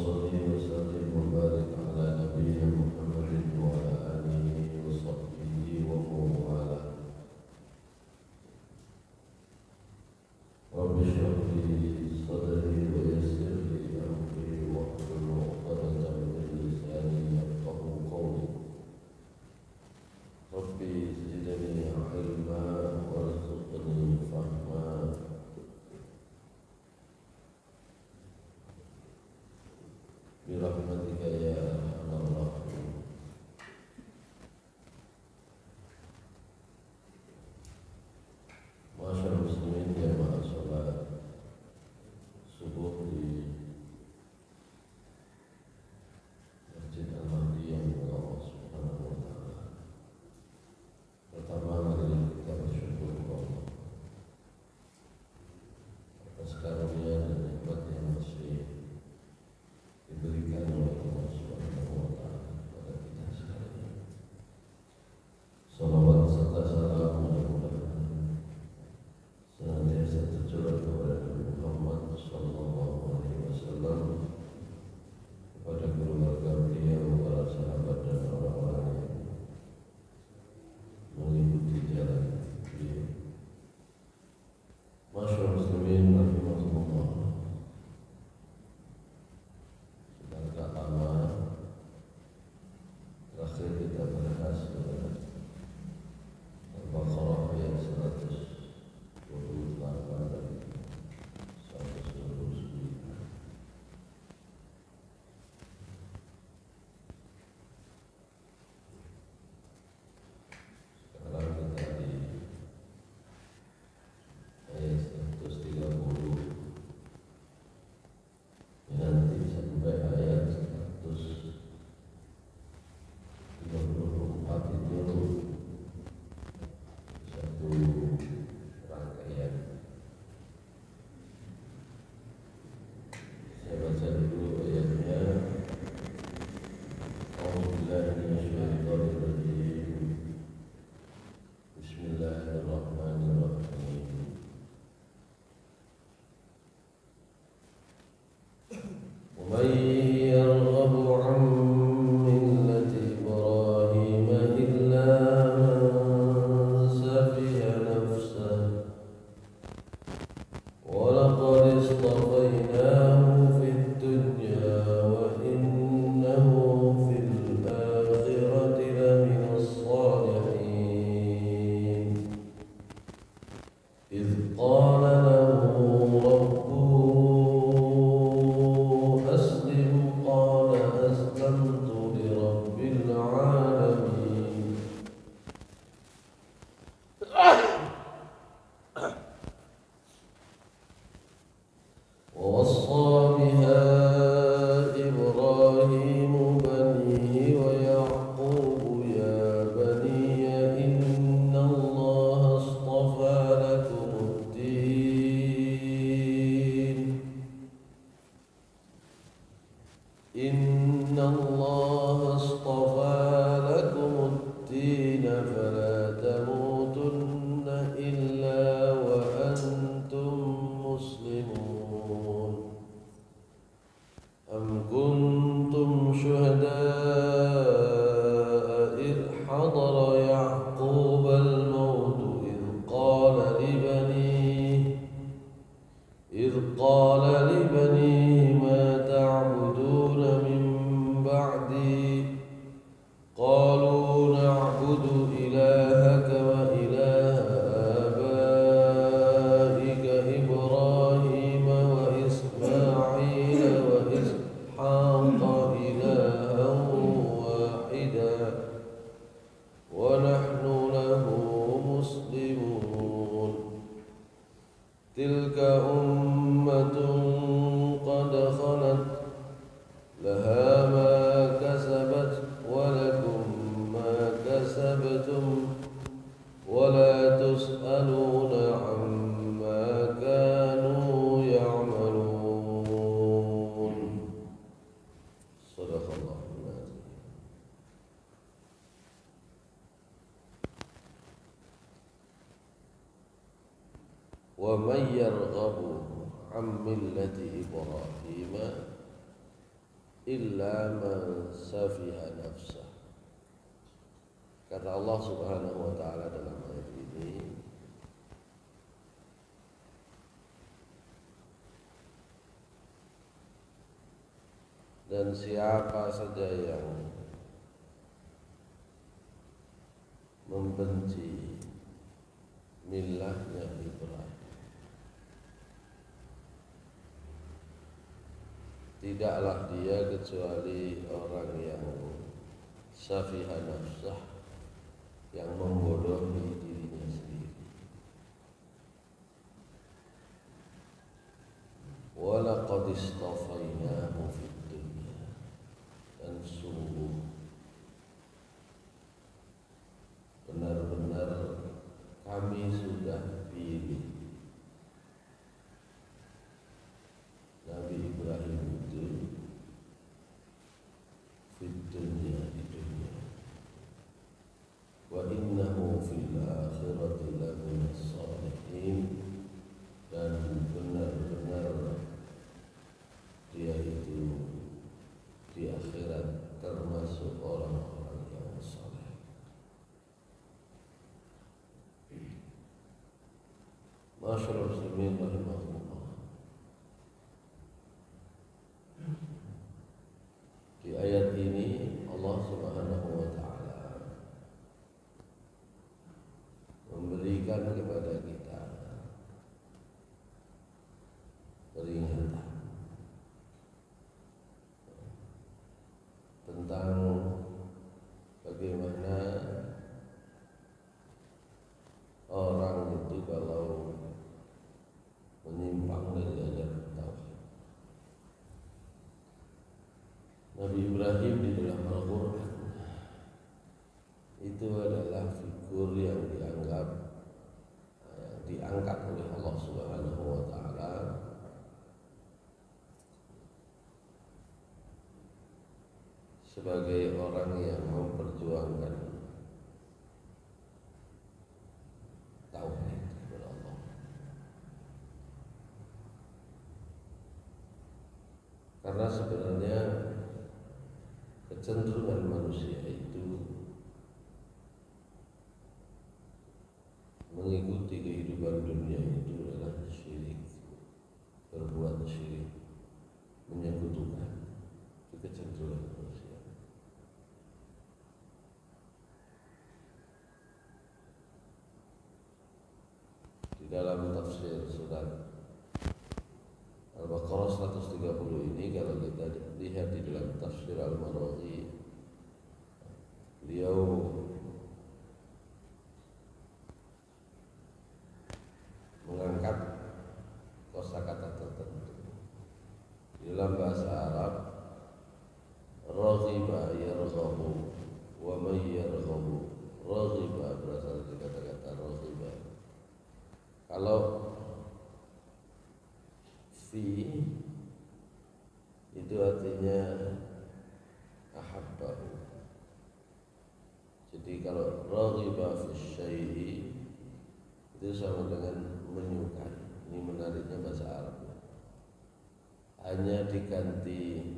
صل وسلم وبارك على نبينا محمد وعلى آله وصحبه ومن والاه. رب اشرح لي صدري ويسر لي أمري واحلل عقدة من لساني يفقهوا قولي. ربي زدني علما وارزقني فهما برحمتك يا أرحم الراحمين. Masyaallah muslimin jamaah salat subuh di Masjid Al-Mahdi yang Allah Subhanahu wa taala. Pertama marilah kita bersyukur kepada Allah atas karunia dan nikmat yang masih diberikan oleh Allah Subhanahu wa taala kepada kita sekalian. Salawat serta salam mudah-mudahan senantiasa tercurah kepada Nabi Muhammad sallallahu alaihi wasallam, kepada keluarga beliau, para sahabat dan orang-orang yang mengikuti jalan beliau. Masyaallah muslimin rahimahullah. Sudah agak lama terakhir kita bahas Al-Baqarah ayat 128 dan 129. Sekarang kita di ayat 130, nanti sampai ayat 134 itu satu rangkaian. Saya baca dulu ayatnya. A'udzubillahi minasyaitonir rajim. Bismillahirrahmanirrahim. Wa may yarghabu 'an millati Ibrahim illa man safiha nafsahu wa laqad istafaynahu fid dunya wa innahu fil akhirati laminas salihin. إذ قال له ربه أسلم قال أسلمت لرب العالمين. ووصى بها إبراهيم بنيه ويعقوب يا بني إن الله اصطفى لكم الدين إن الله اصطفى لكم الدين فلا تموتن إلا وأنتم مسلمون. أم كنتم شهداء إذ حضر يعقوب الموت إذ قال لبنيه ما تعبدون من بعدي قالوا نعبد إلهك وإله آبائك إبراهيم وإسماعيل وإسحاق إلها واحدا ونحن له مسلمون. تلك أمة قد خلت لها ما كسبت ولكم ما كسبتم ولا تسألون عما كانوا يعملون. صدق الله العظيم. ومن يرغب عن ملة إبراهيم illa man safiha nafsah. Kata Allah Subhanahu wa taala dalam ayat ini, dan siapa saja yang membenci milahnya Ibrahim, tidaklah dia kecuali orang yang safiha nafsah, yang membodohi dirinya sendiri. Walaqad istafainahu fid dunya, dan sungguh benar-benar kami sudah pilih Nabi Ibrahim itu fid dunya, di dunia, wa innahu fil akhirati laminas shalihin, dan benar-benar dia itu di akhirat termasuk orang-orang yang saleh. Masyaallah muslimin rahimahullah. Di ayat ini Allah Subhanahu wa taala memberikan kepada kita peringatan tentang bagaimana orang itu kalau menyimpang dari ajaran tauhid. Nabi Ibrahim di dalam Al-Quran itu adalah figur yang diangkat oleh Allah Subhanahu wa taala sebagai orang yang memperjuangkan tauhid kepada Allah. Karena sebenarnya kecenderungan manusia itu mengikuti kehidupan dunia itu adalah syirik, berbuat syirik, menyekutukan. Itu kecenderungan manusia. Di dalam tafsir surat Al-Baqarah 130 ini, kalau kita lihat di dalam tafsir Al-Maraghi, beliau mengangkat kosakata tertentu. Di dalam bahasa Arab, raghiba yarghabu wa may yarghabu. Raghiba berasal dari kata-kata raghiba. Kalau fi itu artinya ahabbahu. Jadi kalau raghiba fi syai'i itu sama dengan menyukai. Ini menariknya bahasa Arab. Hanya diganti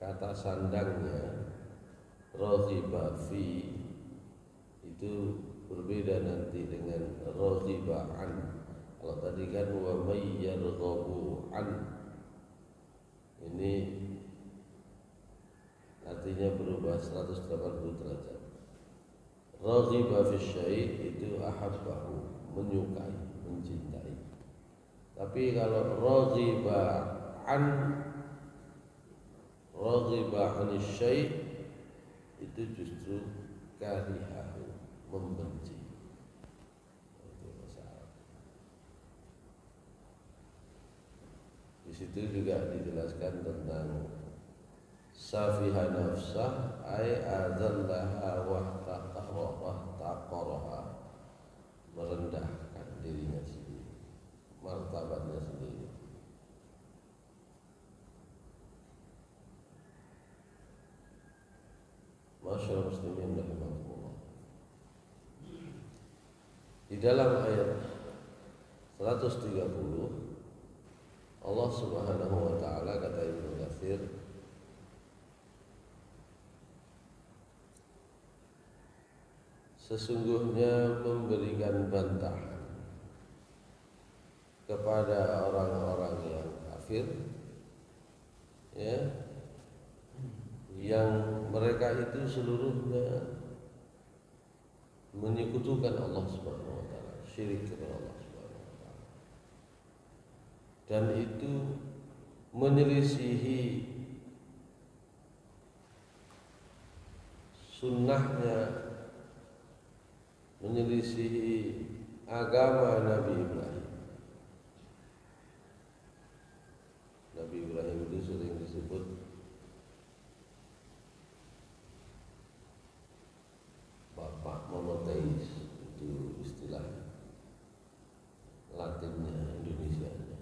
kata sandangnya, raghiba fi itu berbeda nanti dengan raghiba an. Kalau tadi kan wa may yarghabu an, ini artinya berubah 180 derajat. Raghiba fi syai' itu ahabbahu, menyukai, mencintai. Tapi kalau raghiba an syai' itu justru karihahu, membenci. Itu masalah. Di situ juga dijelaskan tentang safiha nafsah, ay adallaha wa taqaraha, merendahkan dirinya sendiri, martabatnya sendiri. Masyaallah muslimin rahimahullah. Di dalam ayat 130 Allah Subhanahu wa taala, kata Ibnu Katsir, Katsir, sesungguhnya memberikan bantahan kepada orang-orang yang kafir, ya, yang mereka itu seluruhnya menyekutukan Allah Subhanahu wa taala, syirik kepada Allah Subhanahu wa taala. Dan itu menyelisihi sunnahnya, menyelisihi agama Nabi Ibrahim. Nabi Ibrahim itu sering disebut Bapak monoteis, itu istilah Latinnya, Indonesianya.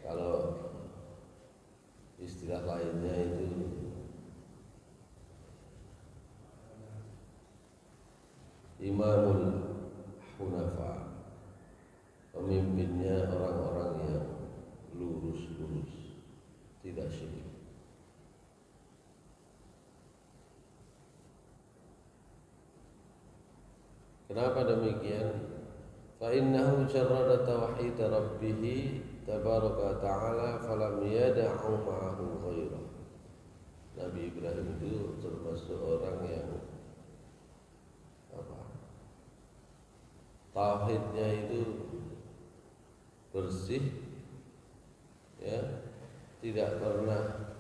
Kalau istilah lainnya itu Imamul Hunafa, pemimpinnya orang-orang yang lurus-lurus, tidak syirik. Kenapa demikian? Fa innahu jarrada tauhid rabbih tabaraka ta'ala falam yad'u ma'ahu ghairah. Nabi Ibrahim itu termasuk orang yang tauhidnya itu bersih, ya, tidak pernah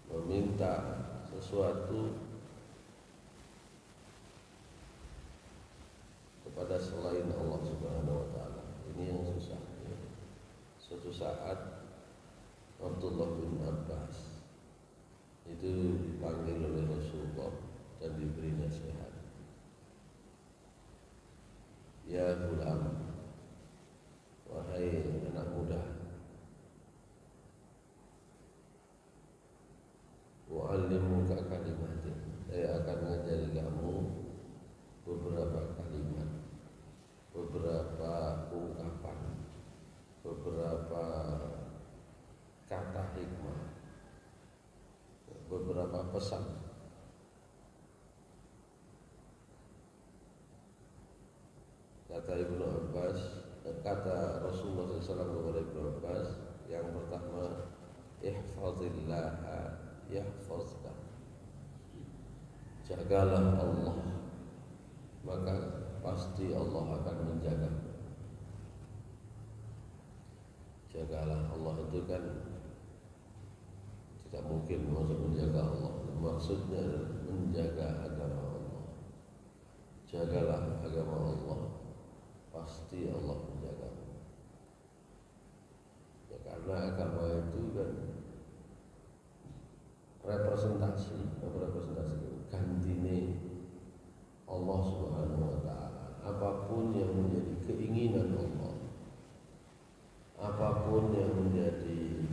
meminta sesuatu kepada selain Allah Subhanahu wa taala. Ini yang susah, ya. Suatu saat Abdullah bin Abbas itu dipanggil oleh Rasulullah dan diberi nasihat. Ya gulam, wahai anak muda, wa'allimuka kalimatin, saya akan mengajari kamu beberapa kalimat, beberapa ungkapan, beberapa kata hikmah, beberapa pesan. Kata Ibnu Abbas, kata Rasulullah SAW kepada Ibnu Abbas, yang pertama, ihfazillaha yahfazka, jagalah Allah, maka pasti Allah akan menjaga. Jagalah Allah itu kan tidak mungkin maksud menjaga Allah, maksudnya menjaga agama Allah. Jagalah agama Allah, pasti Allah menjaga. Ya, karena agama itu kan representasi gantine Allah Subhanahu wa taala. Apapun yang menjadi keinginan Allah, apapun yang menjadi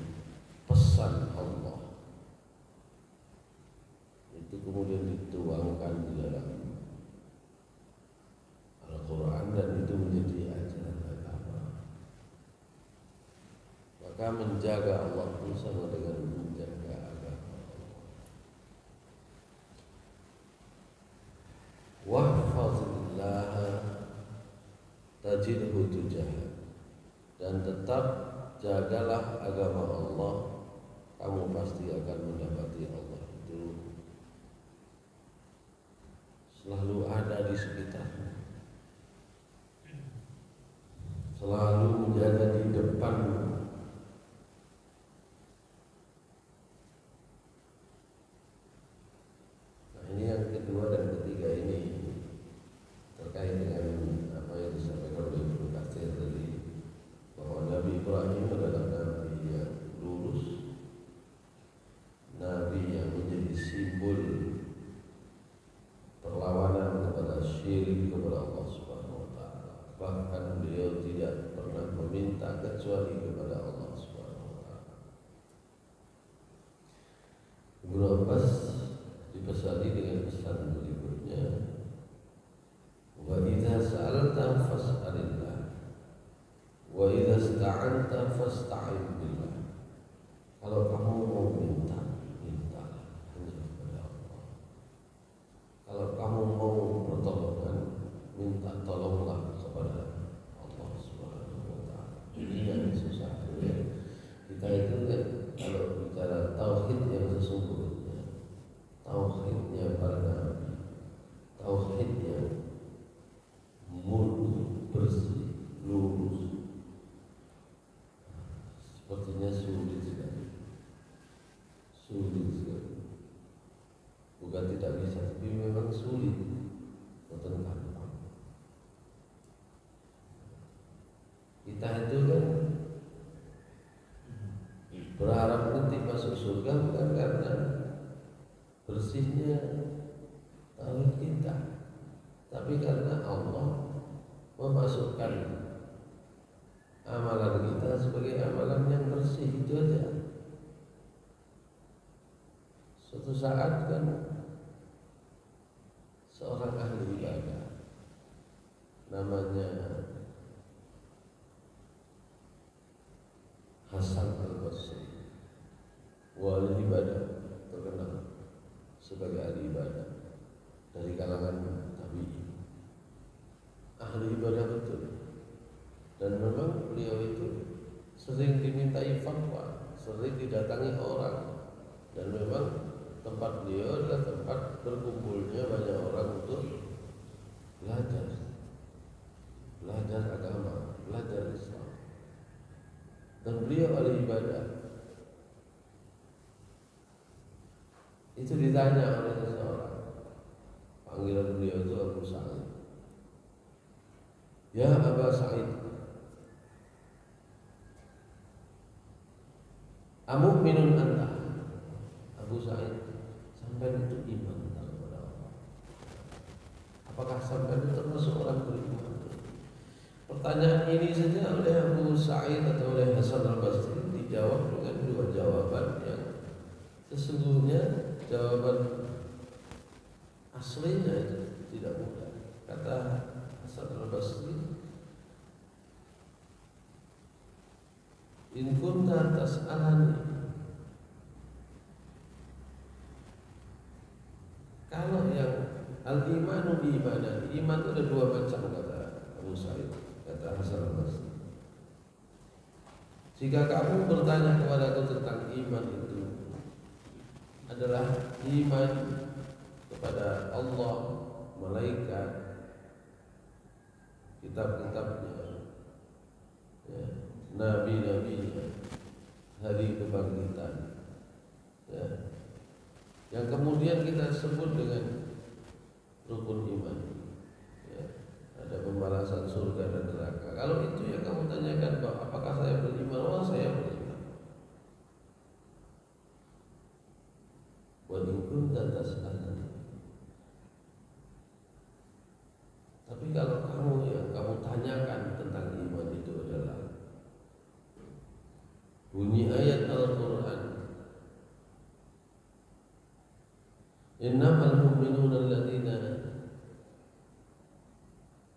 pesan Allah, itu kemudian dituangkan di dalam Al-Quran dan itu menjadi ajaran agama. Maka menjaga Allah pun sama dengan menjaga agama Allah. Wahfazillah tajidhu tujahak, dan tetap jagalah agama Allah, kamu pasti akan mendapati Allah itu selalu ada di sekitarmu, selalu menjaga di depanmu. Nah, ini yang kedua dan ketiga ini terkait dengan apa yang disampaikan oleh Ibnu Katsir tadi, bahwa Nabi Ibrahim adalah Nabi yang lurus, Nabi yang menjadi simbol perlawanan kepada syirik kepada Allah Subhanahu wa taala. Bahkan beliau tidak pernah meminta kecuali kepada Allah Subhanahu wa taala. Ibnu Abbas dipesali dengan pesan berikutnya, wa idza sa'alta fas'alillah Wa idza ista'anta fasta'in billah. Kalau kamu mau minta, mintalah hanya kepada Allah. Kalau kamu mau pertolongan, minta tolonglah kepada Allah Subhanahu wa taala. Ini yang susah ya. Kita itu kan kalau bicara tauhid yang sesungguhnya, tauhidnya para nabi, tauhidnya murni, bersih, lurus, sepertinya sulit sekali. Sulit sekali. Bukan tidak bisa, tapi memang sulit. Bukan gampang. Kita itu kan berharap nanti masuk surga bukan karena bersihnya tauhid kita, tapi karena Allah memasukkan amalan kita sebagai amalan yang bersih, itu aja. Suatu saat kan seorang ahli ibadah namanya Hasan Al-Basri, wali ibadah terkenal sebagai ahli ibadah dari kalangan tabi'in, ahli ibadah betul. Dan memang beliau itu sering dimintai fatwa, sering didatangi orang, dan memang tempat beliau adalah tempat berkumpulnya banyak orang untuk belajar agama, belajar Islam. Dan beliau ahli ibadah. Itu ditanya oleh seseorang, panggilan beliau itu Abu Sa'id. Ya Abu Sa'id, amu'minun anta? Abu Sa'id, sampai itu iman kepada Allah. Apakah sampai itu termasuk orang beriman? Pertanyaan ini saja oleh Abu Sa'id atau oleh Hasan Al-Basri dijawab dengan dua jawaban yang sesungguhnya jawaban aslinya itu tidak mudah. Kata Hasan Al-Basri, in kunta tas'alani, kalau yang al-imanu bi ibadah, iman itu ada dua macam, kata Abu Sa'id, kata Hasan Al-Basri. Jika kamu bertanya kepadaku tentang iman, itu adalah iman kepada Allah, malaikat, kitab-kitabnya, ya, nabi-nabinya, hari kebangkitan, ya, yang kemudian kita sebut dengan rukun iman, ya, ada pembalasan surga dan neraka. Kalau itu yang kamu tanyakan, apakah saya beriman? Oh, saya beriman. Wa in kunta tas'alani. Tapi kalau yang kamu tanyakan tentang iman itu adalah bunyi ayat Al-Quran, innamal mu'minuna alladzina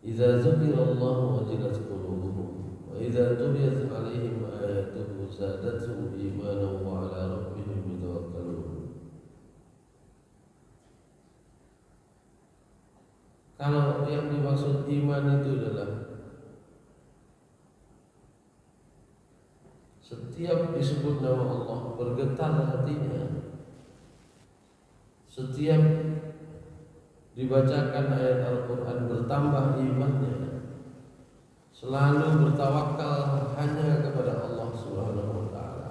idza dzukirallahu wajilat qulubuhum wa idza tuliyat 'alaihim ayatuhu zadatuhum imanan wa 'ala rabbihim yatawakkalun. Kalau yang dimaksud iman itu adalah setiap disebut nama Allah bergetar hatinya, setiap dibacakan ayat Al-Quran bertambah imannya, selalu bertawakal hanya kepada Allah Subhanahu wa ta'ala.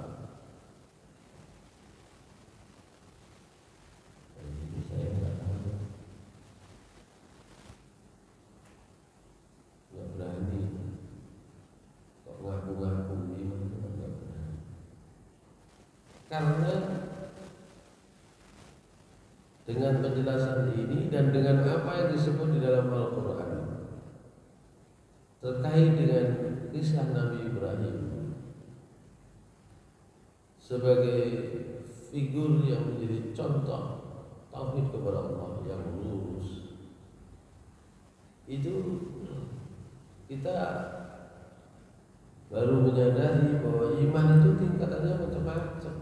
Ini saya enggak tahu, enggak berani kok ngaku-ngaku iman, enggak berani. Karena dengan penjelasan ini dan dengan apa yang disebut di dalam Al-Quran terkait dengan kisah Nabi Ibrahim sebagai figur yang menjadi contoh tauhid kepada Allah yang lurus, itu kita baru menyadari bahwa iman itu tingkatannya macam-macam.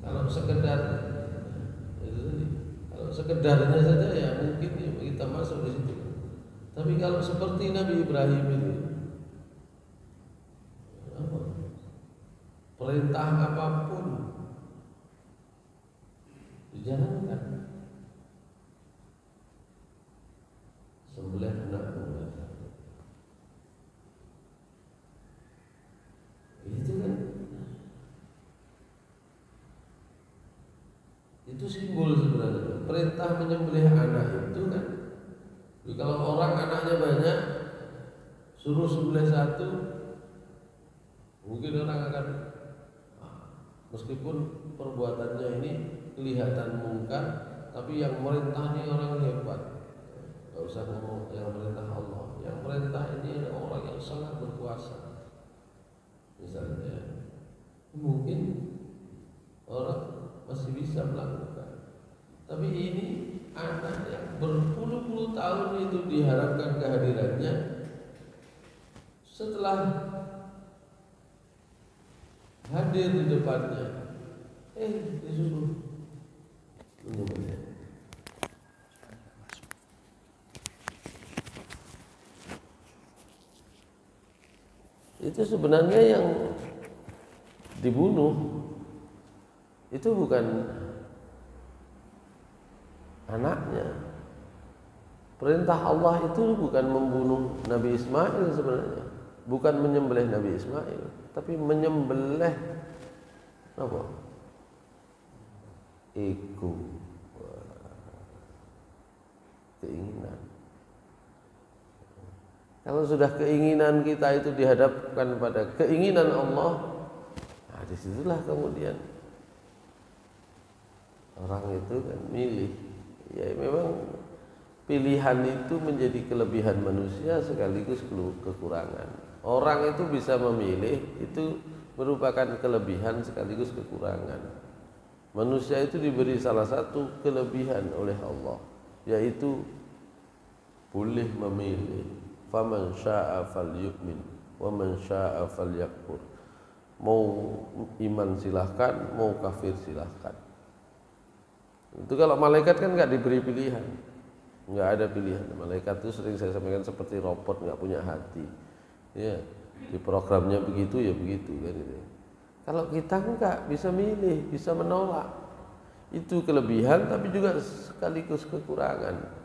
Kalau sekedar kalau sekedarnya saja ya mungkin kita masuk di situ. Tapi kalau seperti Nabi Ibrahim itu, perintah apapun dijalankan. Sembelih anakmu, itu kan, itu simbol sebenarnya. Perintah menyembelih anak itu kan, kalau orang anaknya banyak, suruh sembelih satu, mungkin orang akan, meskipun perbuatannya ini kelihatan mungkar, tapi yang merintah ini orang hebat. Gak usah ngomong yang merintah Allah, yang merintah ini orang yang sangat berkuasa. Misalnya, mungkin orang masih bisa melakukan, tapi ini anak yang berpuluh-puluh tahun itu diharapkan kehadirannya, setelah hadir di depannya, disuruh menyembelih. Itu sebenarnya yang dibunuh itu bukan anaknya. Perintah Allah itu bukan membunuh Nabi Ismail sebenarnya, bukan menyembelih Nabi Ismail, tapi menyembelih apa? Ego, keinginan. Kalau sudah keinginan kita itu dihadapkan pada keinginan Allah, nah disitulah kemudian orang itu kan milih. Ya memang pilihan itu menjadi kelebihan manusia sekaligus kekurangan. Orang itu bisa memilih, itu merupakan kelebihan sekaligus kekurangan. Manusia itu diberi salah satu kelebihan oleh Allah, yaitu boleh memilih. Faman syaa'a falyu'min wa man syaa'a falyakfur. Mau iman silahkan, mau kafir silahkan. Itu kalau malaikat kan nggak diberi pilihan, nggak ada pilihan. Malaikat itu sering saya sampaikan seperti robot, nggak punya hati. Ya, di programnya begitu ya begitu kan itu. Kalau kita nggak bisa milih, bisa menolak. Itu kelebihan, tapi juga sekaligus kekurangan.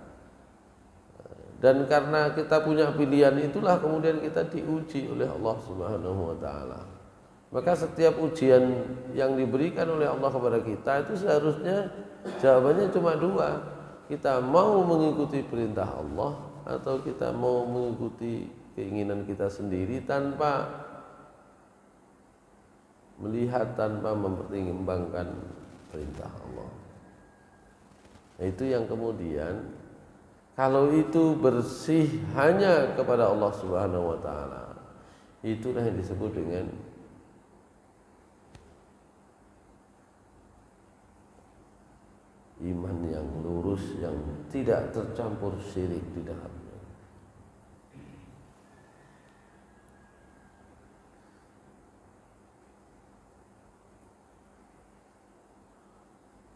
Dan karena kita punya pilihan itulah kemudian kita diuji oleh Allah Subhanahu wa taala. Maka setiap ujian yang diberikan oleh Allah kepada kita itu seharusnya jawabannya cuma dua. Kita mau mengikuti perintah Allah atau kita mau mengikuti keinginan kita sendiri tanpa melihat, tanpa mempertimbangkan perintah Allah. Nah, itu yang kemudian kalau itu bersih hanya kepada Allah Subhanahu wa taala, itulah yang disebut dengan iman yang lurus, yang tidak tercampur syirik di dalamnya.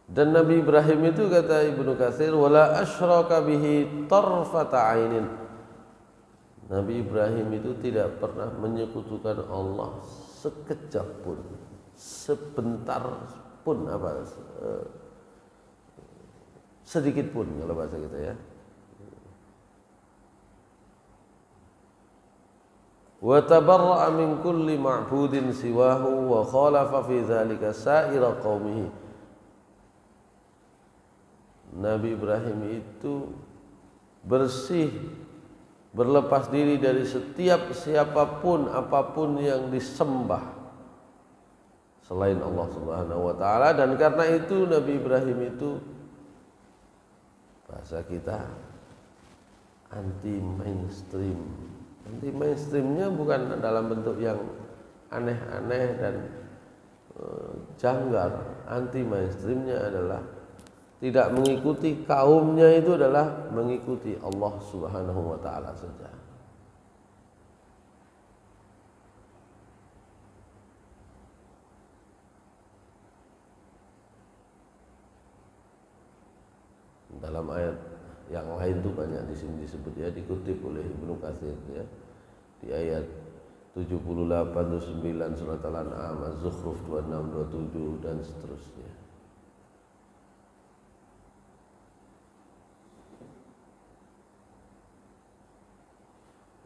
Dan Nabi Ibrahim itu kata Ibnu Katsir, wala asyraka bihi tarfata ainin. Nabi Ibrahim itu tidak pernah menyekutukan Allah sekejap pun, sebentar pun, sedikit pun kalau bahasa kita ya. Wa tabarra'a min kulli ma'budin siwahu wa khalafa fi dzalika sa'ira qaumihi. Nabi Ibrahim itu bersih, berlepas diri dari setiap siapapun apapun yang disembah selain Allah Subhanahu wa taala. Dan karena itu Nabi Ibrahim itu, bahasa kita, anti mainstream. Anti mainstreamnya bukan dalam bentuk yang aneh-aneh dan janggal. Anti mainstreamnya adalah tidak mengikuti kaumnya, itu adalah mengikuti Allah Subhanahu wa taala saja. dalam ayat yang lain tuh banyak di sini disebut ya, dikutip oleh Ibnu Katsir ya. Di ayat 78, 79 surat Al-An'am, Az-Zukhruf 26, 27 dan seterusnya.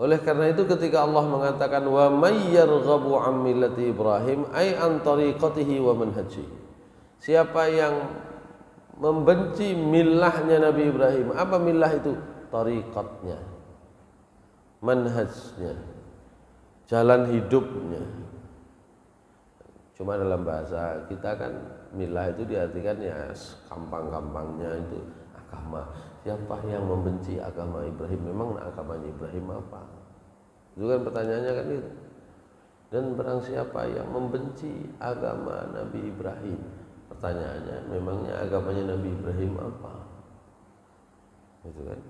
Oleh karena itu ketika Allah mengatakan wa may yarghabu an millati Ibrahim ay an tariqatihi wa manhajihi. Siapa yang membenci millahnya Nabi Ibrahim, apa millah itu? Tariqatnya, manhajnya, jalan hidupnya. Cuma dalam bahasa kita kan millah itu diartikan ya gampang-gampangnya itu agama. Siapa yang membenci agama Ibrahim? Memang agamanya Ibrahim apa? Itu kan pertanyaannya kan itu. Dan barang siapa yang membenci agama Nabi Ibrahim? Pertanyaannya, memangnya agamanya Nabi Ibrahim apa? Itu kan.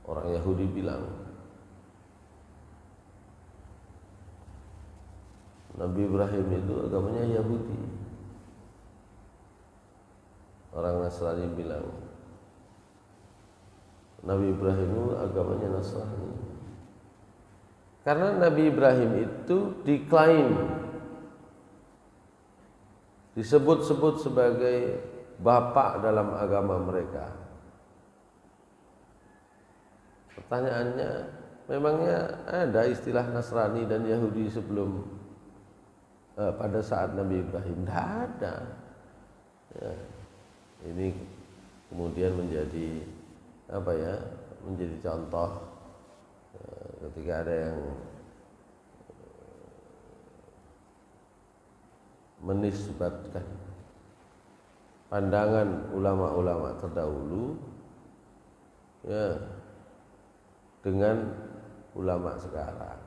Orang Yahudi bilang Nabi Ibrahim itu agamanya Yahudi. Orang Nasrani bilang Nabi Ibrahim itu agamanya Nasrani. Karena Nabi Ibrahim itu diklaim, disebut-sebut sebagai bapak dalam agama mereka. Pertanyaannya, memangnya ada istilah Nasrani dan Yahudi sebelum pada saat Nabi Ibrahim? Tidak ada. Ya, ini kemudian menjadi apa ya? Menjadi contoh ketika ada yang menisbatkan pandangan ulama-ulama terdahulu ya dengan ulama sekarang.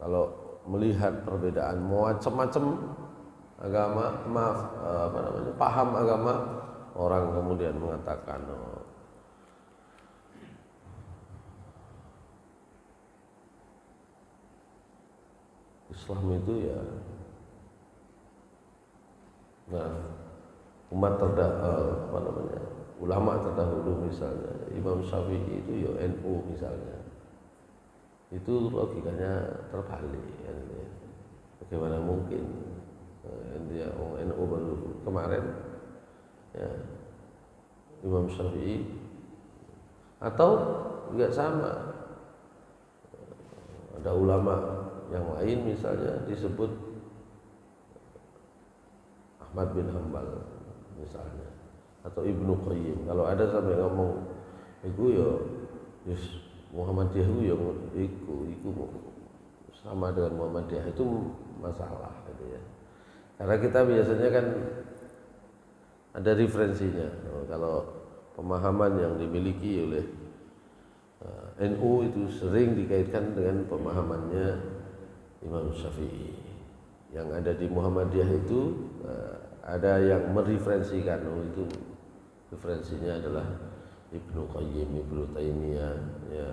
Kalau melihat perbedaan macam-macam agama, paham agama, orang kemudian mengatakan Islam itu ya umat ulama terdahulu misalnya Imam Syafi'i itu ya NU misalnya, itu logikanya terbalik ya. Bagaimana mungkin dia NU baru kemarin ya, Imam Syafi'i, atau juga sama ada ulama yang lain misalnya disebut Ahmad bin Hanbal misalnya, atau Ibnu Qayyim. Kalau ada sampai ngomong iku ya Muhammadiyah iku sama dengan Muhammadiyah, itu masalah gitu ya. Karena kita biasanya kan ada referensinya. Kalau pemahaman yang dimiliki oleh NU itu sering dikaitkan dengan pemahamannya Imam Syafi'i. Yang ada di Muhammadiyah itu ada yang mereferensikan, itu referensinya adalah Ibnu Qayyim, Ibnu Taimiyah, ya,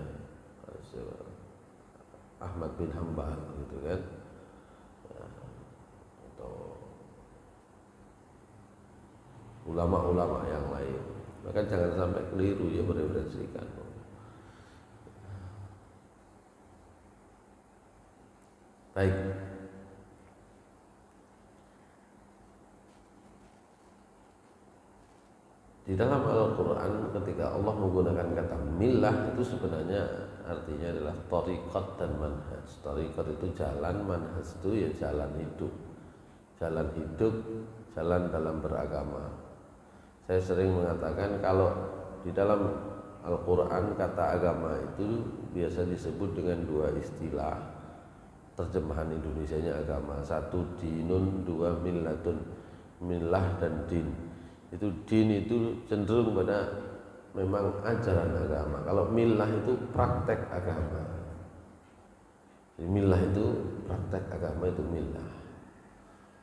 Ahmad bin Hanbal, gitu kan, ya, atau ulama-ulama yang lain. Maka jangan sampai keliru ya mereferensikan. Baik. Di dalam Al-Quran ketika Allah menggunakan kata millah itu sebenarnya artinya adalah tariqat dan manhaj. Tariqat itu jalan, manhaj itu ya jalan hidup. Jalan hidup, jalan dalam beragama. Saya sering mengatakan kalau di dalam Al-Quran kata agama itu biasa disebut dengan dua istilah. Terjemahan Indonesianya agama, satu dinun, dua millatun, millah dan din. Itu din itu cenderung pada memang ajaran agama. Kalau millah itu praktek agama. Jadi millah itu praktek agama, itu millah.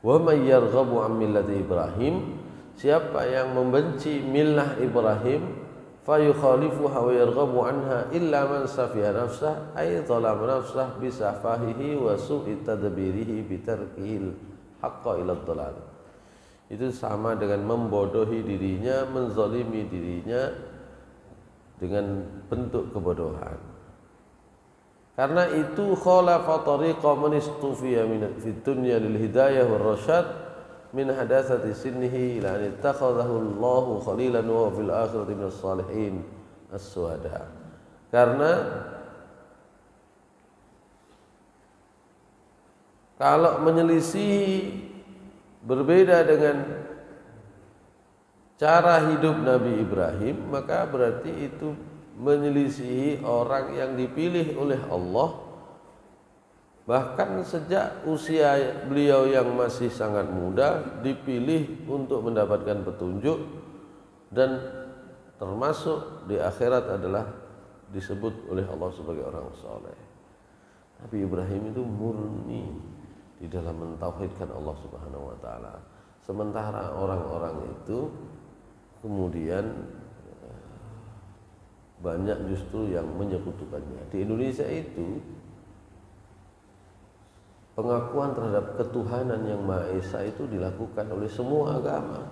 Wa may yarghabu an millati Ibrahim, siapa yang membenci millah Ibrahim, fayukhalifuha wa yarghabu anha illa man safiha nafsah ay zalama nafsah bisafahihi wa su'i tadbirihi bitarkihil haqqa ila dhalal. Itu sama dengan membodohi dirinya, menzalimi dirinya dengan bentuk kebodohan. Karena itu khalafa tariqa man istufiya min fid dunya lil hidayah war rasyad min hadatsati sinnihi ila an ittakhadhahu Allahu khalilan wa fil akhirati minas salihin as-suhada. Karena kalau menyelisih berbeda dengan cara hidup Nabi Ibrahim, maka berarti itu menyelisihi orang yang dipilih oleh Allah. Bahkan sejak usia beliau yang masih sangat muda dipilih untuk mendapatkan petunjuk, dan termasuk di akhirat adalah disebut oleh Allah sebagai orang soleh. Nabi Ibrahim itu murni di dalam mentauhidkan Allah Subhanahu wa taala. Sementara orang-orang itu kemudian banyak justru yang menyekutukannya. Di Indonesia itu pengakuan terhadap ketuhanan yang Maha Esa itu dilakukan oleh semua agama.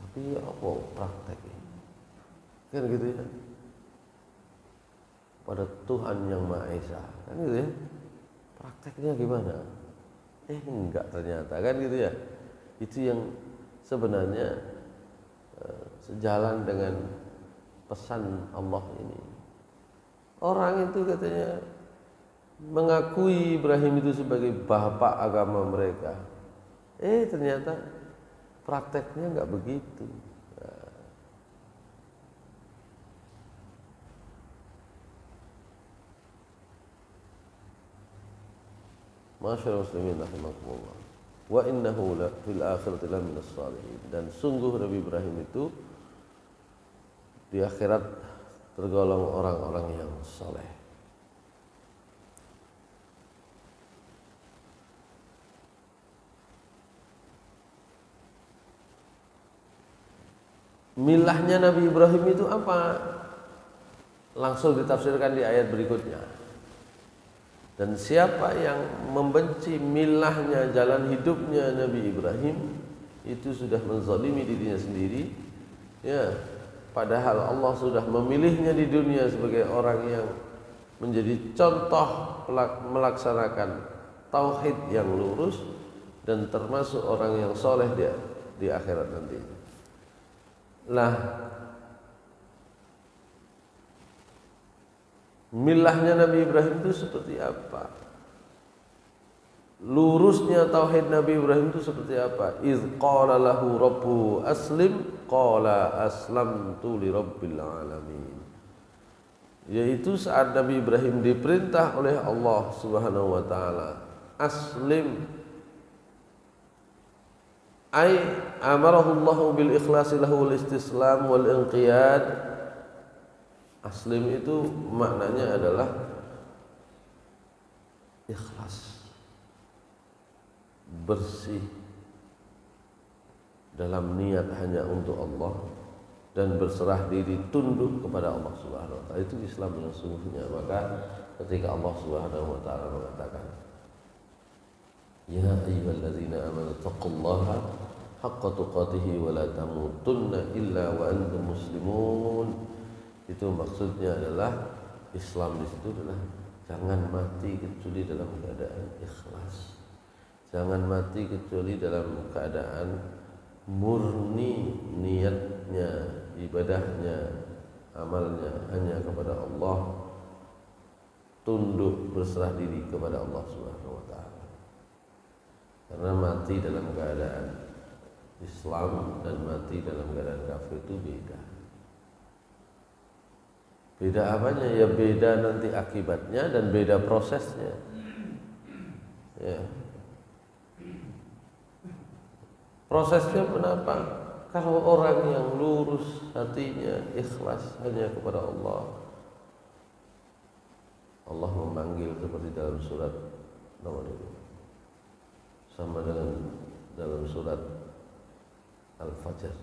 Tapi apa prakteknya? Kan gitu ya. Pada Tuhan yang Maha Esa, kan gitu ya. Prakteknya gimana? Enggak ternyata, kan gitu ya. Itu yang sebenarnya sejalan dengan pesan Allah ini. Orang itu katanya mengakui Ibrahim itu sebagai bapak agama mereka. Ternyata prakteknya enggak begitu. Masyaallah muslimin rahimakumullah. Wa innahu la fil akhirati laminas salihin. Dan sungguh Nabi Ibrahim itu di akhirat tergolong orang-orang yang saleh. Milahnya Nabi Ibrahim itu apa? Langsung ditafsirkan di ayat berikutnya. Dan siapa yang membenci milahnya, jalan hidupnya Nabi Ibrahim, itu sudah menzalimi dirinya sendiri. Ya, padahal Allah sudah memilihnya di dunia sebagai orang yang menjadi contoh melaksanakan tauhid yang lurus dan termasuk orang yang soleh di akhirat nanti. Lah, milahnya Nabi Ibrahim itu seperti apa? Lurusnya tauhid Nabi Ibrahim itu seperti apa? Iz qala lahu rabbu aslim qala aslamtu li rabbil alamin. Yaitu saat Nabi Ibrahim diperintah oleh Allah Subhanahu wa taala, aslim, ay amarahu Allah bil ikhlasi lahu wal istislam wal inqiyad. Aslim itu maknanya adalah ikhlas, bersih dalam niat hanya untuk Allah dan berserah diri tunduk kepada Allah Subhanahu wa taala. Itu Islam yang sungguhnya. Maka ketika Allah Subhanahu wa taala mengatakan, ya ayyuhalladzina amanu taqullaha haqqa tuqatih wa la tamutunna illa wa antum muslimun. Itu maksudnya adalah Islam di situ adalah jangan mati kecuali dalam keadaan ikhlas. Jangan mati kecuali dalam keadaan murni niatnya, ibadahnya, amalnya hanya kepada Allah, tunduk berserah diri kepada Allah Subhanahu wa taala. Karena mati dalam keadaan Islam dan mati dalam keadaan kafir itu beda. Beda apanya? Ya beda nanti akibatnya dan beda prosesnya. Ya. Prosesnya kenapa? Kalau orang yang lurus hatinya, ikhlas hanya kepada Allah, Allah memanggil seperti dalam surat nomor itu, sama dengan dalam surat Al-Fajr.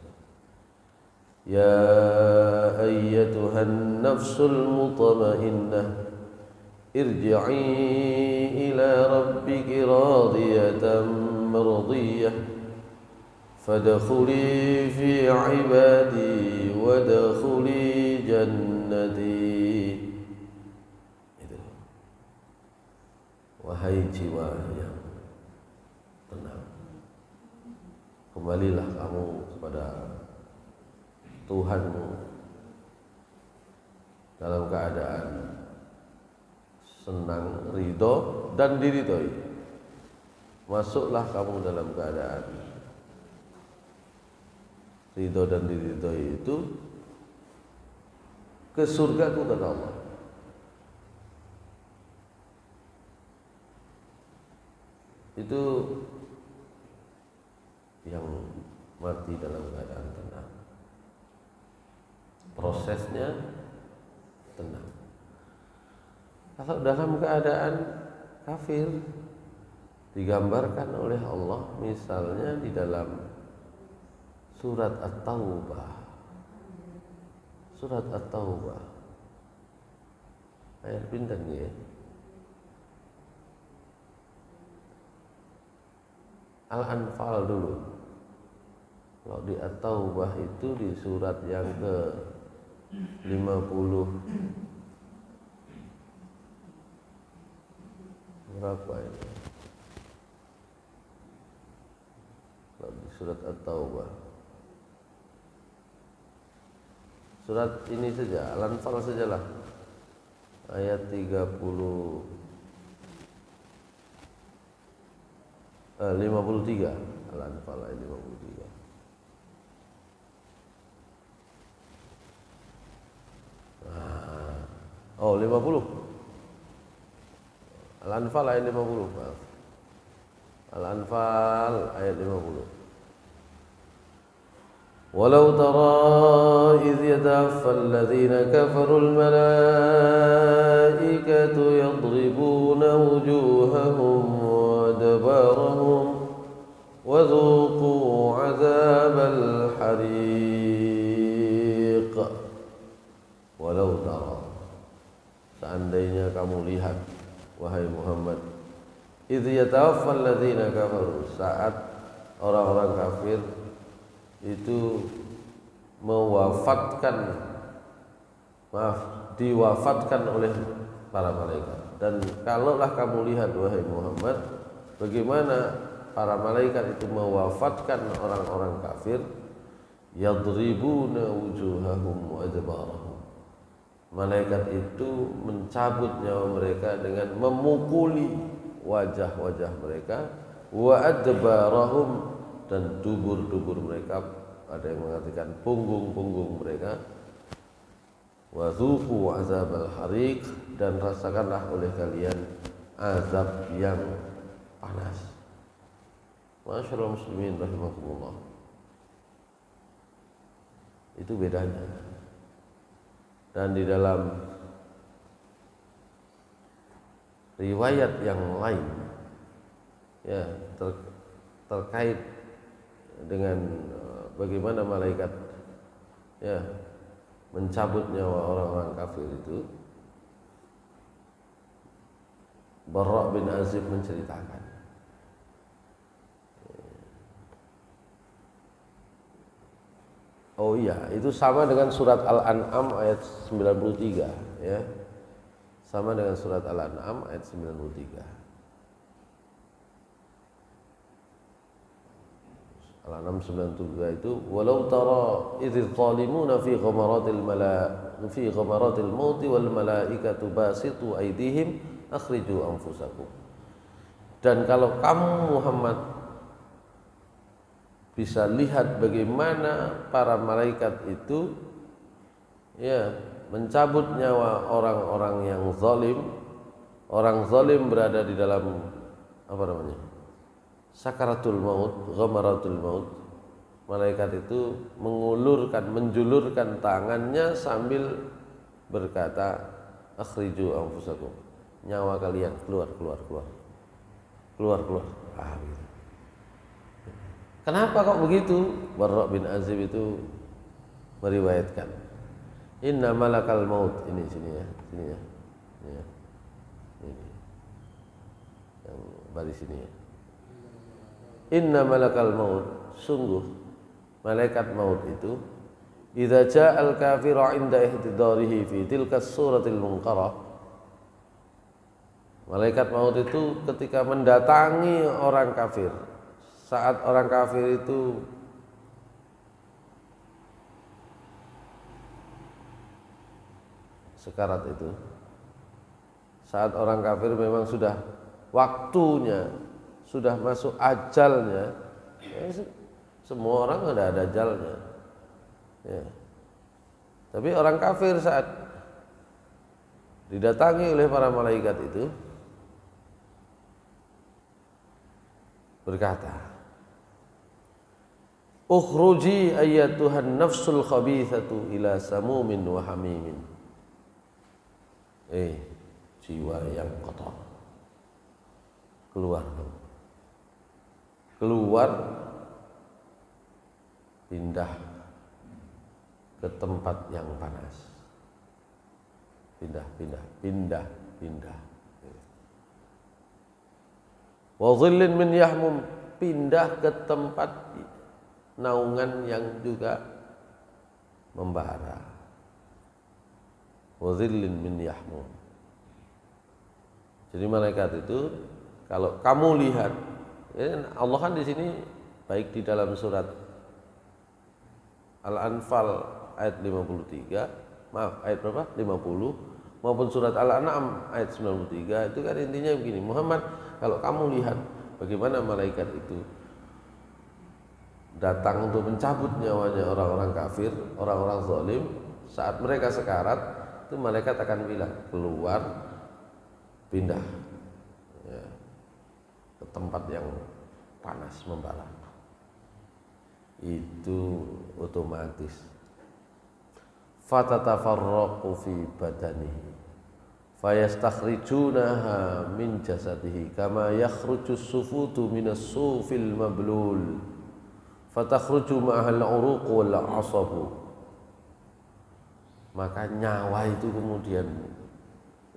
يا أيتها النفس المطمئنة ارجعي إلى ربك راضية مرضية فادخلي في عبادي وادخلي جنتي. Itu. Wahai jiwa yang tenang, kembalilah kamu kepada Tuhanmu dalam keadaan senang, ridho dan diridhoi. Masuklah kamu dalam keadaan ridho dan diridhoi itu ke surgaku, kata Allah. Itu yang mati dalam keadaan tenang. Prosesnya tenang. Kalau dalam keadaan kafir, digambarkan oleh Allah misalnya di dalam surat At-Taubah. Surat At-Taubah ayat pinten ya? Al-Anfal dulu. Kalau di At-Taubah itu di surat yang ke 50 berapa ini? Kalau di surat At-Taubah, surat ini saja, Al-Anfal sajalah, ayat 53, Al-Anfal ayat 53. Oh, 50. Al-Anfal ayat 50, maaf. Al-Anfal ayat 50. Walau tara idh yatawaffa alladhina kafaru al-malaikatu yadribuna wujuhahum wa adbarahum wa dhuqu 'adzabal hariq. Walau tara, seandainya kamu lihat wahai Muhammad, idh yatawaffa alladhina kafaru, saat orang-orang kafir itu diwafatkan oleh para malaikat. Dan kalaulah kamu lihat wahai Muhammad, bagaimana para malaikat itu mewafatkan orang-orang kafir, yadribuna wujuhahum wa adbarahum, malaikat itu mencabut nyawa mereka dengan memukuli wajah-wajah mereka, wa adbarahum, dan dubur-dubur mereka, ada yang mengatakan punggung-punggung mereka, wa dzuqu azabal hariq, dan rasakanlah oleh kalian azab yang panas. Masyaallah muslimin rahimakumullah. Itu bedanya. Dan di dalam riwayat yang lain ya terkait dengan bagaimana malaikat ya mencabut nyawa orang-orang kafir itu, Barra bin Azib menceritakan, oh iya, itu sama dengan surat Al-An'am ayat 93 ya. Sama dengan surat Al-An'am ayat 93. Al-An'am 93 itu, walau tara idz zalimuna fi ghamaratil maut wal malaikatu basitu aydihim akhriju anfusakum. Dan kalau kamu Muhammad bisa lihat bagaimana para malaikat itu ya mencabut nyawa orang-orang yang zalim. Orang zalim berada di dalam apa namanya? Sakaratul maut, ghamaratul maut. Malaikat itu menjulurkan tangannya sambil berkata, akhriju anfusakum, nyawa kalian keluar. Gitu. Kenapa kok begitu? Barra bin Azib itu meriwayatkan, inna malakal maut, ini sini ya, sini ya, ini yang baris sini ya. Inna malakal maut, sungguh malaikat maut itu, idza ja'al kafiru 'inda ihtidarihi fi tilka suratil munkarah, malaikat maut itu ketika mendatangi orang kafir, saat orang kafir itu sekarat itu, saat orang kafir memang sudah waktunya, sudah masuk ajalnya, ya, semua orang ada ajalnya, ya. Tapi orang kafir saat didatangi oleh para malaikat itu berkata, ukhruji ayyatuhan nafsul khabithatu ila samumin wa hamimin. Jiwa yang kotor, keluar, pindah ke tempat yang panas, pindah. Wa dhillin min yahmum, pindah ke tempat naungan yang juga membara. Wa dhillin min yahmum. Jadi malaikat itu kalau kamu lihat, ya Allah kan di sini baik di dalam surat Al-Anfal ayat 53, maaf ayat berapa? 50, maupun surat Al-An'am ayat 93, itu kan intinya begini, Muhammad, kalau kamu lihat bagaimana malaikat itu datang untuk mencabut nyawanya orang-orang kafir, orang-orang zalim, saat mereka sekarat, itu malaikat akan bilang, keluar, pindah, ya, ke tempat yang panas membara. Itu otomatis. Fatatafarraqu fi badanihi fayastakhrijunaha min jasadihi kama yakhrujus sufutu minas sufil mablul fatakhruju ma'al uruq wal asabu. Maka nyawa itu kemudian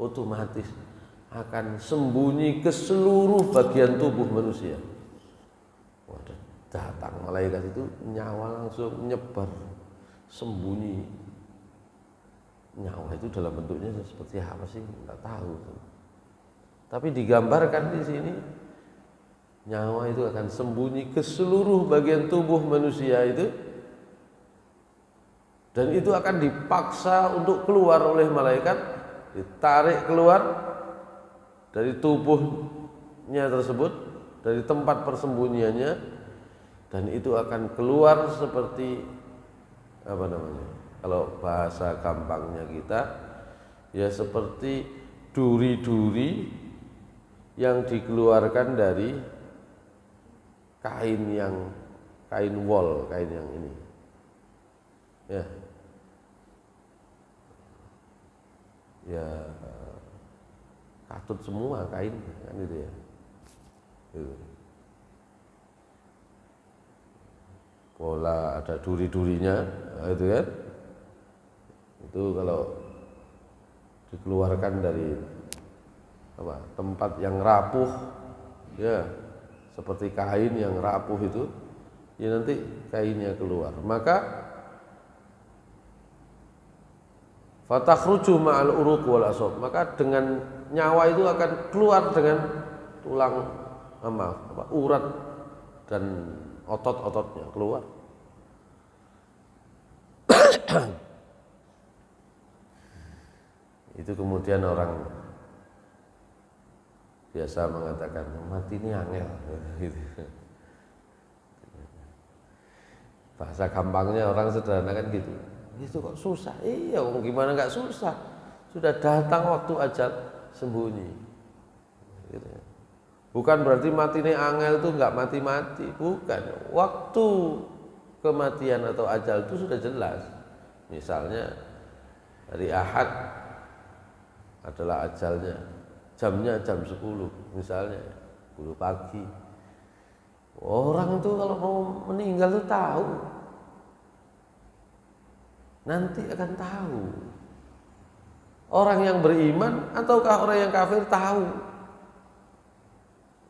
otomatis akan sembunyi ke seluruh bagian tubuh manusia. Waduh, datang malaikat itu nyawa langsung nyebar, sembunyi. Nyawa itu dalam bentuknya seperti apa sih? Nggak tahu. Tapi digambarkan di sini, nyawa itu akan sembunyi ke seluruh bagian tubuh manusia itu, dan itu akan dipaksa untuk keluar oleh malaikat, ditarik keluar dari tubuhnya tersebut, dari tempat persembunyiannya, dan itu akan keluar seperti apa namanya? Kalau bahasa gampangnya kita, ya seperti duri-duri yang dikeluarkan dari kain wol, kain yang ini, ya katut semua kain kan itu ya. Pola ada duri-durinya, itu kan. Itu kalau dikeluarkan dari tempat yang rapuh, ya seperti kain yang rapuh itu, ya nanti kainnya keluar. Maka fatakhruju ma'al uruq wal asab, maka dengan nyawa itu akan keluar dengan tulang urat dan otot-ototnya keluar. Itu kemudian orang biasa mengatakan mati ini angel, gitu. Bahasa gampangnya orang sederhana kan gitu. Itu kok susah? Iya, gimana nggak susah? Sudah datang waktu ajal, sembunyi. Gitu. Bukan berarti mati ini angel itu nggak mati-mati, bukan. Waktu kematian atau ajal itu sudah jelas. Misalnya hari Ahad adalah ajalnya, jamnya jam 10 misalnya, 10 pagi. Orang itu kalau mau meninggal itu tahu. nanti akan tahu. Orang yang beriman ataukah orang yang kafir tahu.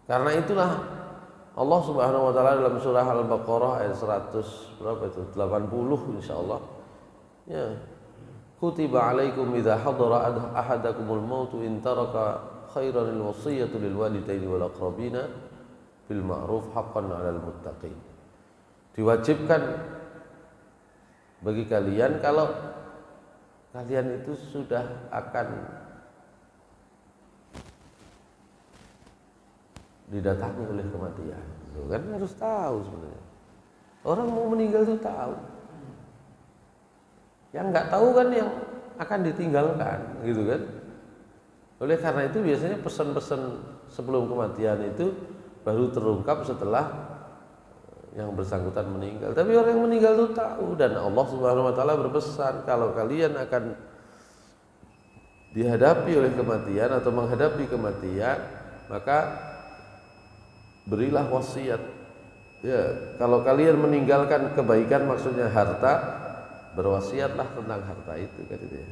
Karena itulah Allah Subhanahu wa taala dalam surah Al-Baqarah ayat 100 berapa itu? 80 insyaallah. Ya. Kutiba alaikum idza hadara ahadakumul mautu in taraka khairan al-wasiyatu lil walidaini wal aqrabina bil ma'ruf haqqan 'alal muttaqin. Diwajibkan bagi kalian kalau kalian itu sudah akan didatangi oleh kematian. Kan harus tahu sebenarnya. Orang mau meninggal itu tahu. Yang nggak tahu kan yang akan ditinggalkan, gitu kan. Oleh karena itu biasanya pesan-pesan sebelum kematian itu baru terungkap setelah yang bersangkutan meninggal. Tapi orang yang meninggal itu tahu, dan Allah Subhanahu wa taala berpesan kalau kalian akan dihadapi oleh kematian atau menghadapi kematian, maka berilah wasiat. Ya, kalau kalian meninggalkan kebaikan maksudnya harta, berwasiatlah tentang harta itu kan gitu ya.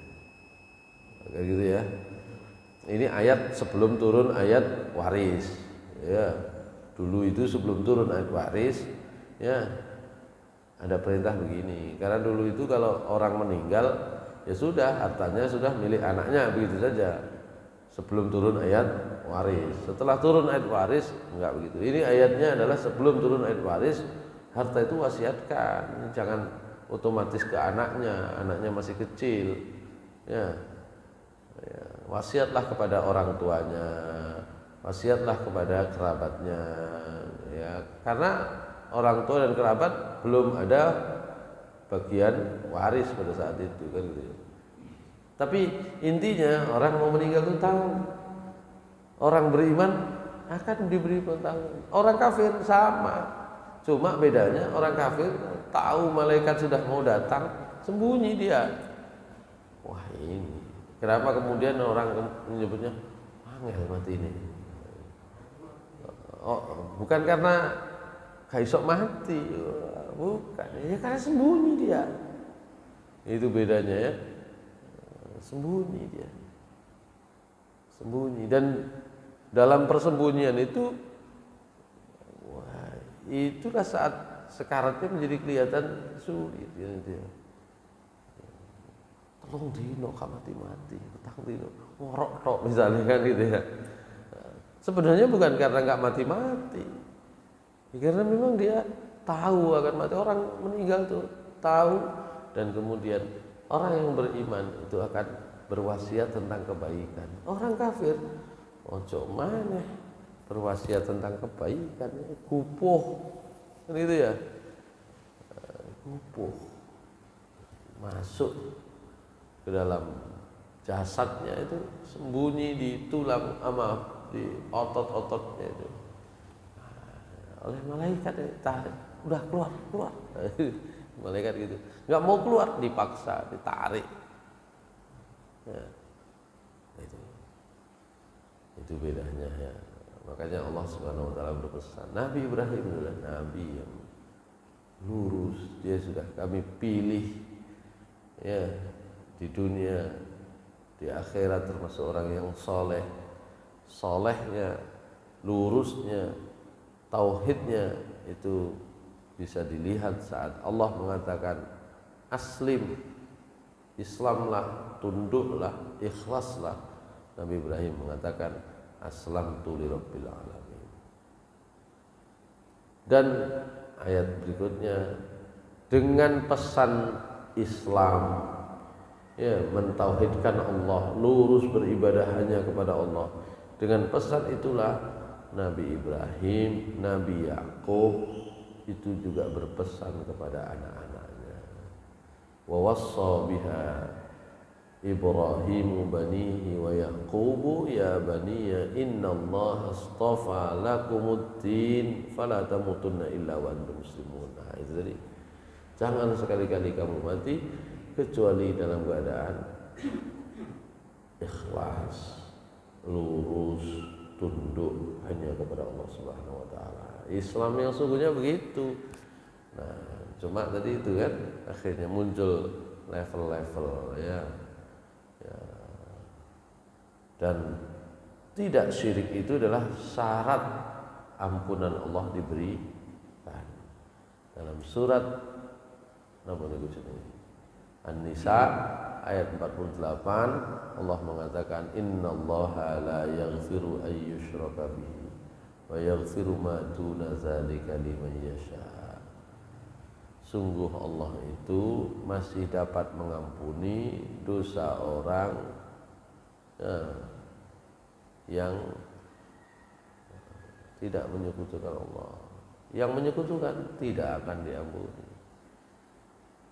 Kayak gitu ya. Ini ayat sebelum turun ayat waris. Ya. Dulu itu sebelum turun ayat waris, ya ada perintah begini. Karena dulu itu kalau orang meninggal, ya sudah hartanya sudah milik anaknya, begitu saja. Sebelum turun ayat waris. Setelah turun ayat waris enggak begitu. Ini ayatnya adalah sebelum turun ayat waris, harta itu wasiatkan. Jangan otomatis ke anaknya masih kecil. Ya. Wasiatlah kepada orang tuanya, wasiatlah kepada kerabatnya, ya, karena orang tua dan kerabat belum ada bagian waris pada saat itu kan gitu. Tapi intinya orang mau meninggal itu tahu. Orang beriman akan diberi pengetahuan. Orang kafir sama. Cuma bedanya orang kafir tahu malaikat sudah mau datang, sembunyi dia. Wah, ini kenapa kemudian orang menyebutnya angel mati ini? Oh, bukan karena kaisok mati, bukan. Ya karena sembunyi dia. Itu bedanya ya. Sembunyi dia. Sembunyi, dan dalam persembunyian itu, wah, itulah saat sekaratnya menjadi kelihatan sulit gitu ya. Tolong dino mati, petang dino ngorok tok misalnya kan gitu ya. Sebenarnya bukan karena nggak mati-mati, karena memang dia tahu akan mati. Orang meninggal tuh tahu, dan kemudian orang yang beriman itu akan berwasiat tentang kebaikan. Orang kafir ojo mana berwasiat tentang kebaikan, kupuh kan itu ya, kupuh masuk ke dalam jasadnya itu, sembunyi di tulang sama di otot-ototnya itu, oleh malaikat ditarik, udah keluar malaikat gitu, nggak mau keluar, dipaksa, ditarik ya, itu bedanya ya. Makanya Allah Subhanahu wa taala berpesan, Nabi Ibrahim adalah nabi yang lurus, dia sudah kami pilih ya di dunia, di akhirat termasuk orang yang soleh. Solehnya, lurusnya, tauhidnya itu bisa dilihat saat Allah mengatakan aslim, Islamlah, tunduklah, ikhlaslah. Nabi Ibrahim mengatakan aslamtu lirabbil alamin. Dan ayat berikutnya, dengan pesan Islam, ya, mentauhidkan Allah, lurus beribadah hanya kepada Allah. Dengan pesan itulah Nabi Ibrahim, Nabi Yakub itu juga berpesan kepada anak-anaknya. Wa wassa biha Ibrahim banihi wa Yaqubu ya baniya innallaha astafa lakumuddin fala tamutunna illa wa antum muslimun. Nah, itu tadi. Jangan sekali-kali kamu mati kecuali dalam keadaan ikhlas, lurus, tunduk hanya kepada Allah Subhanahu wa taala. Islam yang sungguhnya begitu. Nah, cuma tadi itu kan akhirnya muncul level-level ya. Ya. Dan tidak syirik itu adalah syarat ampunan Allah diberikan. Dalam surat An-Nisa ayat 48 Allah mengatakan innallaha la yaghfiru an yushraka bihi wa yaghfiru ma duna dzalika liman yasha. Sungguh Allah itu masih dapat mengampuni dosa orang yang tidak menyekutukan Allah. Yang menyekutukan tidak akan diampuni.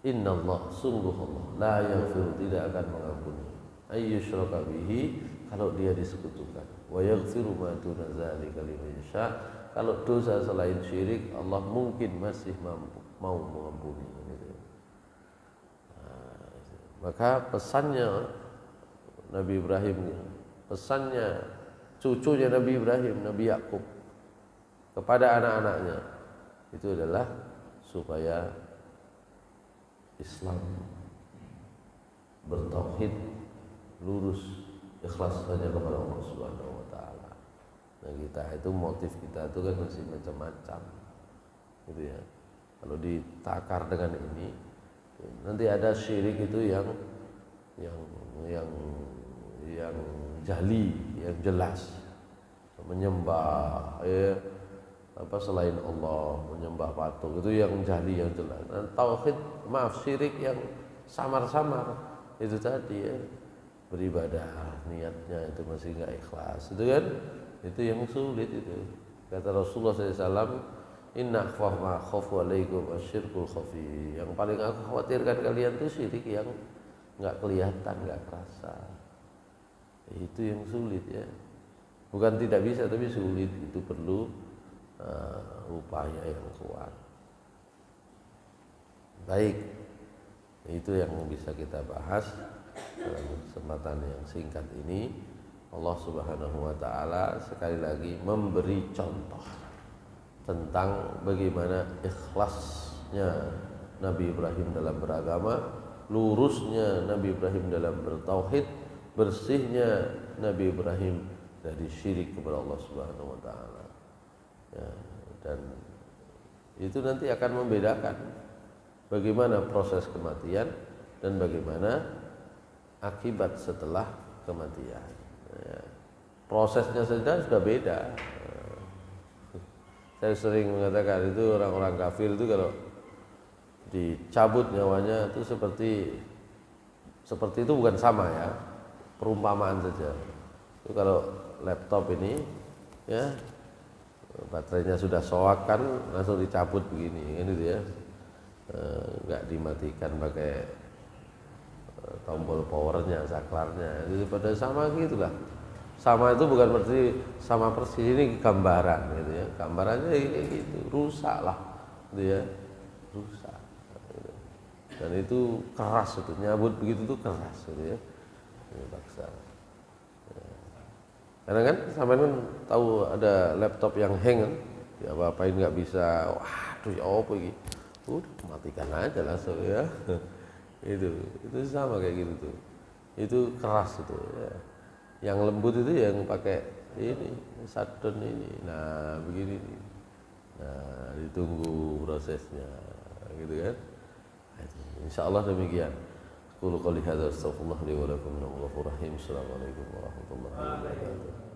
Innallah, sungguh Allah la yaghfiru, tidak akan mengampuni ayyushraka bihi, kalau dia disekutukan, wa yaghfiru ma duna dzalika liman yasha, kalau dosa selain syirik Allah mungkin masih mau mengampuni gitu. Maka pesannya Nabi Ibrahim, pesannya cucunya Nabi Ibrahim, Nabi Yakub kepada anak-anaknya itu adalah supaya Islam bertauhid, lurus, ikhlas saja kepada Allah Subhanahu wa taala. Nah, kita itu motif kita itu kan masih macam-macam. Gitu ya. Kalau ditakar dengan ini, nanti ada syirik itu yang jali, yang jelas. Menyembah selain Allah, menyembah patung, itu yang jali, yang jelas. Dan tauhid, syirik yang samar-samar itu tadi ya, beribadah niatnya itu masih nggak ikhlas, itu kan, itu yang sulit itu. Kata Rasulullah SAW, inna akhwaf ma khafu alaikum asyirkul khafi, yang paling aku khawatirkan kalian itu syirik yang nggak kelihatan, nggak kerasa. Itu yang sulit ya, bukan tidak bisa tapi sulit, itu perlu upaya yang kuat. Baik, itu yang bisa kita bahas dalam kesempatan yang singkat ini. Allah Subhanahu wa taala sekali lagi memberi contoh tentang bagaimana ikhlasnya Nabi Ibrahim dalam beragama, lurusnya Nabi Ibrahim dalam bertauhid, bersihnya Nabi Ibrahim dari syirik kepada Allah Subhanahu wa taala. Ya, dan itu nanti akan membedakan bagaimana proses kematian dan bagaimana akibat setelah kematian. Ya, prosesnya saja sudah beda. Saya sering mengatakan itu orang-orang kafir itu kalau dicabut nyawanya itu seperti itu, bukan sama ya, perumpamaan saja. Itu kalau laptop ini ya, baterainya sudah soak kan langsung dicabut begini kan, gitu ya, nggak dimatikan pakai tombol powernya, saklarnya, itu pada sama gitulah. Sama itu bukan berarti sama persis, ini gambaran gitu ya, gambarannya kayak gitu, rusak lah gitu ya, rusak gitu. Dan itu keras, itu nyabut begitu tuh keras gitu ya, ini paksa. Karena kan sampai kan tahu ada laptop yang hang kan, ya apa-apain nggak bisa, waduh ya apa ini, udah matikan aja langsung ya. itu sama kayak gitu tuh, itu keras itu ya. Yang lembut itu yang pakai ini shutdown ini, nah begini nih, nah ditunggu prosesnya gitu kan. Insya Allah demikian. Qul qouli hadza astaghfirullah li wa lakum min Ghafurur Rahim. Assalamualaikum warahmatullahi wabarakatuh.